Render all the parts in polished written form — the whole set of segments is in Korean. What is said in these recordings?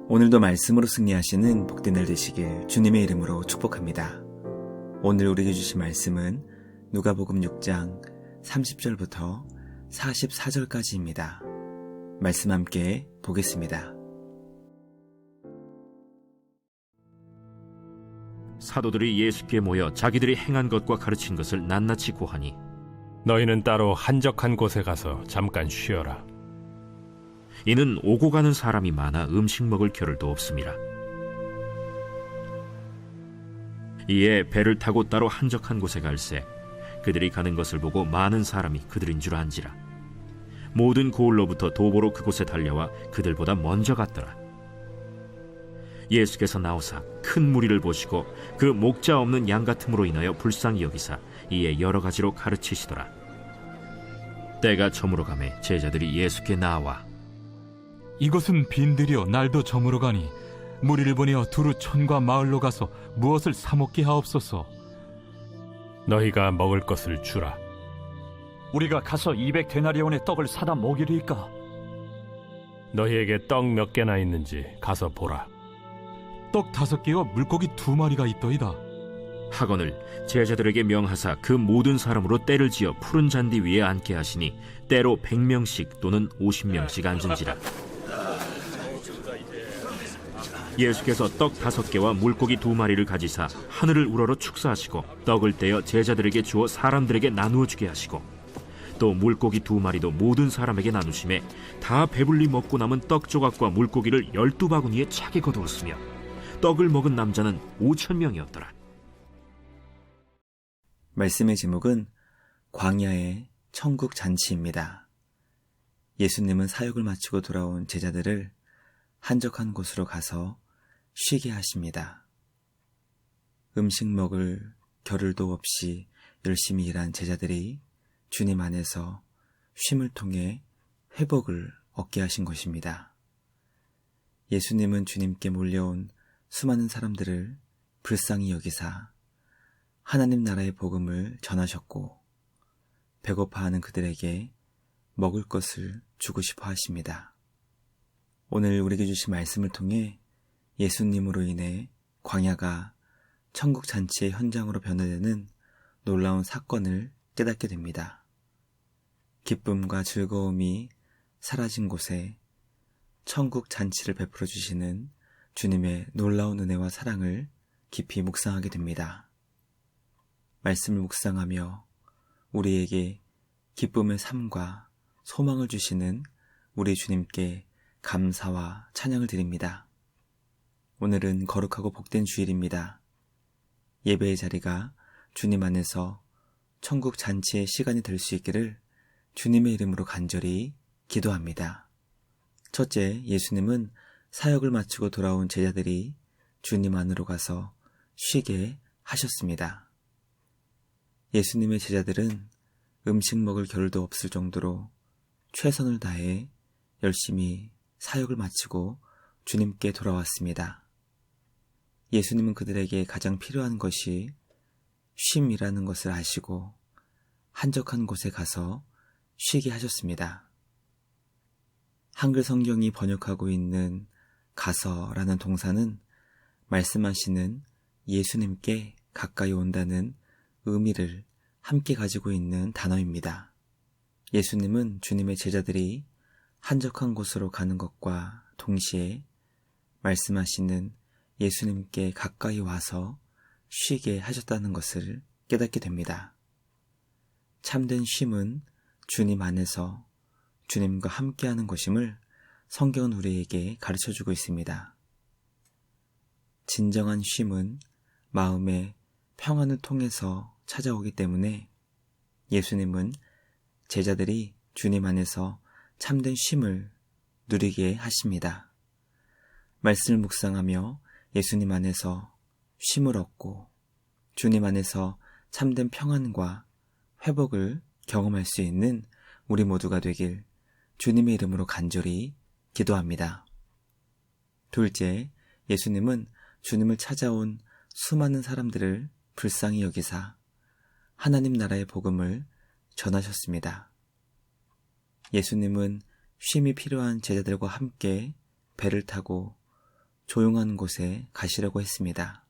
오늘도 말씀으로 승리하시는 복된 날 되시길 주님의 이름으로 축복합니다. 오늘 우리에게 주신 말씀은 누가복음 6장 30절부터 44절까지입니다. 말씀 함께 보겠습니다. 사도들이 예수께 모여 자기들이 행한 것과 가르친 것을 낱낱이 고하니 너희는 따로 한적한 곳에 가서 잠깐 쉬어라. 이는 오고 가는 사람이 많아 음식 먹을 겨를도 없음이라. 이에 배를 타고 따로 한적한 곳에 갈새 그들이 가는 것을 보고 많은 사람이 그들인 줄 안지라. 모든 고을로부터 도보로 그곳에 달려와 그들보다 먼저 갔더라. 예수께서 나오사 큰 무리를 보시고 그 목자 없는 양 같음으로 인하여 불쌍히 여기사 이에 여러 가지로 가르치시더라. 때가 저물어 가매 제자들이 예수께 나와 이것은 빈들이여 날도 저물어 가니 무리를 보내어 두루 촌과 마을로 가서 무엇을 사 먹게 하옵소서. 너희가 먹을 것을 주라. 우리가 가서 200데나리온의 떡을 사다 먹이리까? 너희에게 떡 몇 개나 있는지 가서 보라. 떡 5개와 물고기 2마리가 있더이다. 하거늘 제자들에게 명하사 그 모든 사람으로 때를 지어 푸른 잔디 위에 앉게 하시니 때로 100명씩 또는 50명씩 앉은지라. 예수께서 떡 5개와 물고기 2마리를 가지사 하늘을 우러러 축사하시고 떡을 떼어 제자들에게 주어 사람들에게 나누어 주게 하시고 또 물고기 2마리도 모든 사람에게 나누시매 다 배불리 먹고 남은 떡 조각과 물고기를 12바구니에 차게 거두었으며 떡을 먹은 남자는 5,000명이었더라. 말씀의 제목은 광야의 천국 잔치입니다. 예수님은 사역을 마치고 돌아온 제자들을 한적한 곳으로 가서 쉬게 하십니다. 음식 먹을 겨를도 없이 열심히 일한 제자들이 주님 안에서 쉼을 통해 회복을 얻게 하신 것입니다. 예수님은 주님께 몰려온 수많은 사람들을 불쌍히 여기사 하나님 나라의 복음을 전하셨고 배고파하는 그들에게 먹을 것을 주고 싶어 하십니다. 오늘 우리에게 주신 말씀을 통해 예수님으로 인해 광야가 천국 잔치의 현장으로 변화되는 놀라운 사건을 깨닫게 됩니다. 기쁨과 즐거움이 사라진 곳에 천국 잔치를 베풀어 주시는 주님의 놀라운 은혜와 사랑을 깊이 묵상하게 됩니다. 말씀을 묵상하며 우리에게 기쁨의 삶과 소망을 주시는 우리 주님께 감사와 찬양을 드립니다. 오늘은 거룩하고 복된 주일입니다. 예배의 자리가 주님 안에서 천국 잔치의 시간이 될 수 있기를 주님의 이름으로 간절히 기도합니다. 첫째, 예수님은 사역을 마치고 돌아온 제자들이 주님 안으로 가서 쉬게 하셨습니다. 예수님의 제자들은 음식 먹을 겨를도 없을 정도로 최선을 다해 열심히 사역을 마치고 주님께 돌아왔습니다. 예수님은 그들에게 가장 필요한 것이 쉼이라는 것을 아시고 한적한 곳에 가서 쉬게 하셨습니다. 한글 성경이 번역하고 있는 가서라는 동사는 말씀하시는 예수님께 가까이 온다는 의미를 함께 가지고 있는 단어입니다. 예수님은 주님의 제자들이 한적한 곳으로 가는 것과 동시에 말씀하시는 예수님께 가까이 와서 쉬게 하셨다는 것을 깨닫게 됩니다. 참된 쉼은 주님 안에서 주님과 함께하는 것임을 성경은 우리에게 가르쳐주고 있습니다. 진정한 쉼은 마음의 평안을 통해서 찾아오기 때문에 예수님은 제자들이 주님 안에서 참된 쉼을 누리게 하십니다. 말씀을 묵상하며 예수님 안에서 쉼을 얻고 주님 안에서 참된 평안과 회복을 경험할 수 있는 우리 모두가 되길 주님의 이름으로 간절히 기도합니다. 둘째, 예수님은 주님을 찾아온 수많은 사람들을 불쌍히 여기사 하나님 나라의 복음을 전하셨습니다. 예수님은 쉼이 필요한 제자들과 함께 배를 타고 조용한 곳에 가시려고 했습니다.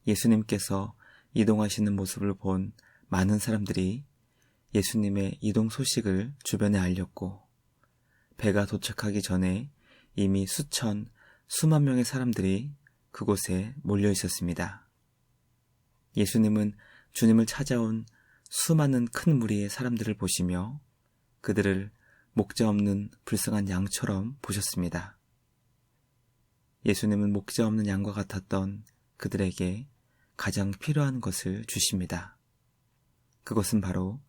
예수님께서 이동하시는 모습을 본 많은 사람들이 예수님의 이동 소식을 주변에 알렸고, 배가 도착하기 전에 이미 수만 명의 사람들이 그곳에 몰려 있었습니다. 예수님은 주님을 찾아온 수많은 큰 무리의 사람들을 보시며 그들을 목자 없는 불쌍한 양처럼 보셨습니다. 예수님은 목자 없는 양과 같았던 그들에게 가장 필요한 것을 주십니다. 그것은 바로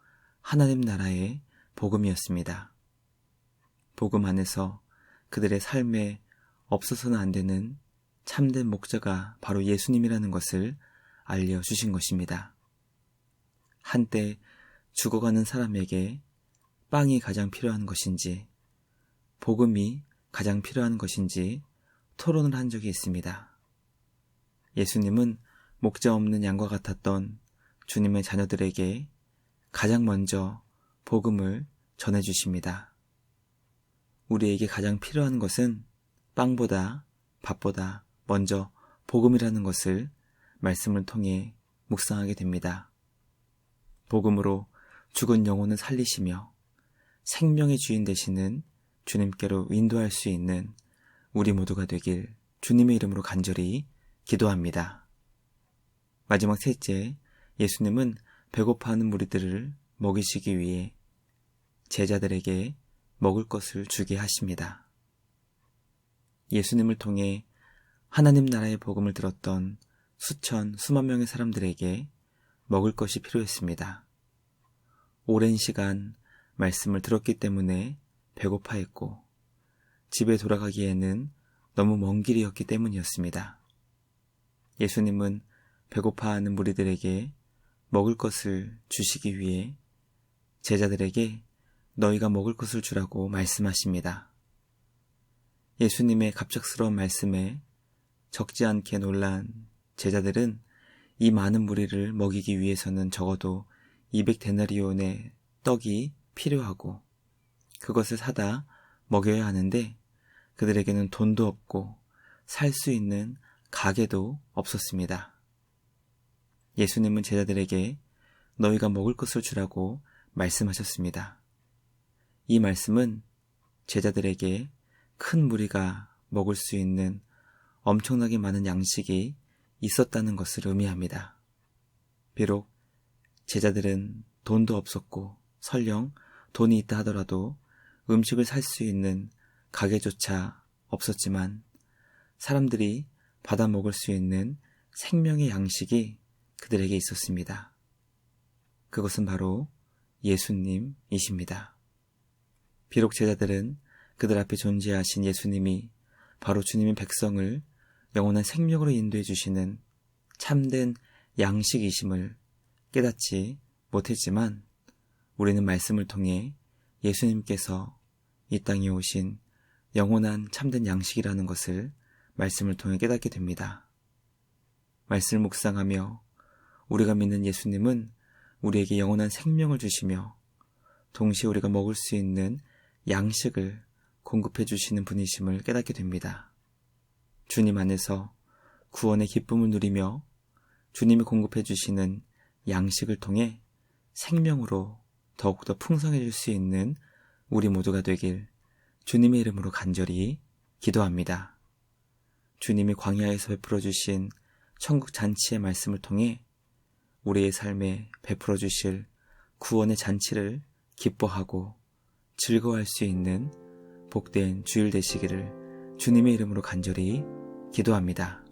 하나님 나라의 복음이었습니다. 복음 안에서 그들의 삶에 없어서는 안 되는 참된 목자가 바로 예수님이라는 것을 알려주신 것입니다. 한때 죽어가는 사람에게 빵이 가장 필요한 것인지, 복음이 가장 필요한 것인지 토론을 한 적이 있습니다. 예수님은 목자 없는 양과 같았던 주님의 자녀들에게 가장 먼저 복음을 전해주십니다. 우리에게 가장 필요한 것은 빵보다 밥보다 먼저 복음이라는 것을 말씀을 통해 묵상하게 됩니다. 복음으로 죽은 영혼을 살리시며 생명의 주인 되시는 주님께로 인도할 수 있는 우리 모두가 되길 주님의 이름으로 간절히 기도합니다. 마지막 셋째, 예수님은 배고파하는 무리들을 먹이시기 위해 제자들에게 먹을 것을 주게 하십니다. 예수님을 통해 하나님 나라의 복음을 들었던 수만 명의 사람들에게 먹을 것이 필요했습니다. 오랜 시간 말씀을 들었기 때문에 배고파했고, 집에 돌아가기에는 너무 먼 길이었기 때문이었습니다. 예수님은 배고파하는 무리들에게 먹을 것을 주시기 위해 제자들에게 너희가 먹을 것을 주라고 말씀하십니다. 예수님의 갑작스러운 말씀에 적지 않게 놀란 제자들은 이 많은 무리를 먹이기 위해서는 적어도 200데나리온의 떡이 필요하고 그것을 사다 먹여야 하는데 그들에게는 돈도 없고 살 수 있는 가게도 없었습니다. 예수님은 제자들에게 너희가 먹을 것을 주라고 말씀하셨습니다. 이 말씀은 제자들에게 큰 무리가 먹을 수 있는 엄청나게 많은 양식이 있었다는 것을 의미합니다. 비록 제자들은 돈도 없었고 설령 돈이 있다 하더라도 음식을 살 수 있는 가게조차 없었지만 사람들이 받아 먹을 수 있는 생명의 양식이 그들에게 있었습니다. 그것은 바로 예수님이십니다. 비록 제자들은 그들 앞에 존재하신 예수님이 바로 주님의 백성을 영원한 생명으로 인도해 주시는 참된 양식이심을 깨닫지 못했지만 우리는 말씀을 통해 예수님께서 이 땅에 오신 영원한 참된 양식이라는 것을 말씀을 통해 깨닫게 됩니다. 말씀을 묵상하며 우리가 믿는 예수님은 우리에게 영원한 생명을 주시며 동시에 우리가 먹을 수 있는 양식을 공급해 주시는 분이심을 깨닫게 됩니다. 주님 안에서 구원의 기쁨을 누리며 주님이 공급해 주시는 양식을 통해 생명으로 더욱더 풍성해질 수 있는 우리 모두가 되길 주님의 이름으로 간절히 기도합니다. 주님이 광야에서 베풀어 주신 천국 잔치의 말씀을 통해 우리의 삶에 베풀어 주실 구원의 잔치를 기뻐하고 즐거워할 수 있는 복된 주일 되시기를 주님의 이름으로 간절히 기도합니다.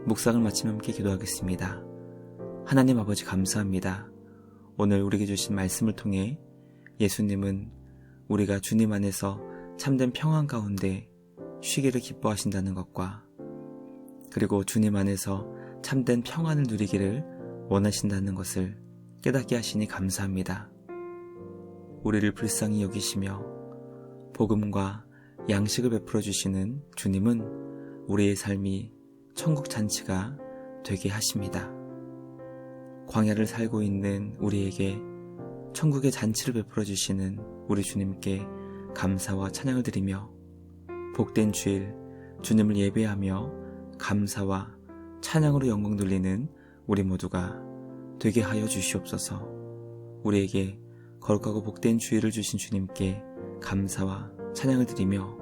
묵상을 마치며 함께 기도하겠습니다. 하나님 아버지 감사합니다. 오늘 우리에게 주신 말씀을 통해 예수님은 우리가 주님 안에서 참된 평안 가운데 쉬기를 기뻐하신다는 것과 그리고 주님 안에서 참된 평안을 누리기를 원하신다는 것을 깨닫게 하시니 감사합니다. 우리를 불쌍히 여기시며 복음과 양식을 베풀어 주시는 주님은 우리의 삶이 천국 잔치가 되게 하십니다. 광야를 살고 있는 우리에게 천국의 잔치를 베풀어 주시는 우리 주님께 감사와 찬양을 드리며 복된 주일 주님을 예배하며 감사와 찬양으로 영광 돌리는 우리 모두가 되게 하여 주시옵소서. 우리에게 거룩하고 복된 주일을 주신 주님께 감사와 찬양을 드리며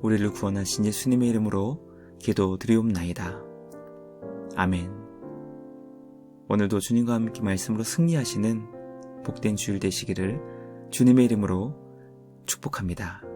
우리를 구원하신 예수님의 이름으로 기도드리옵나이다. 아멘. 오늘도 주님과 함께 말씀으로 승리하시는 복된 주일 되시기를 주님의 이름으로 축복합니다.